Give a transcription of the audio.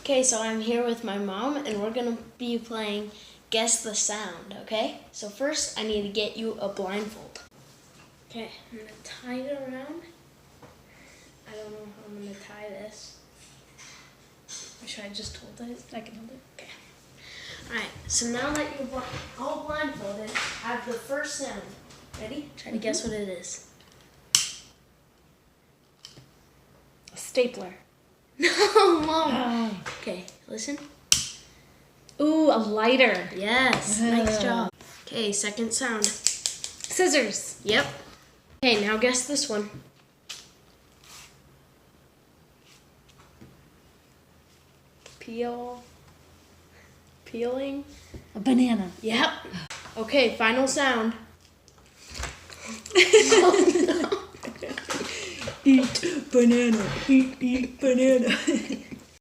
Okay, so I'm here with my mom, and we're gonna be playing Guess the Sound, okay? So first, I need to get you a blindfold. Okay, I'm gonna tie it around. I don't know how I'm gonna tie this. Or should I just hold it? I can hold it. Okay. Alright, so now that you're all blindfolded, I have the first sound. Ready? Try to guess what it is. A stapler. No, Mom! Okay, listen. Ooh, a lighter. Yes, nice job. Okay, second sound. Scissors. Yep. Okay, now guess this one. Peeling. A banana. Yep. Okay, final sound. Eat banana. Eat banana.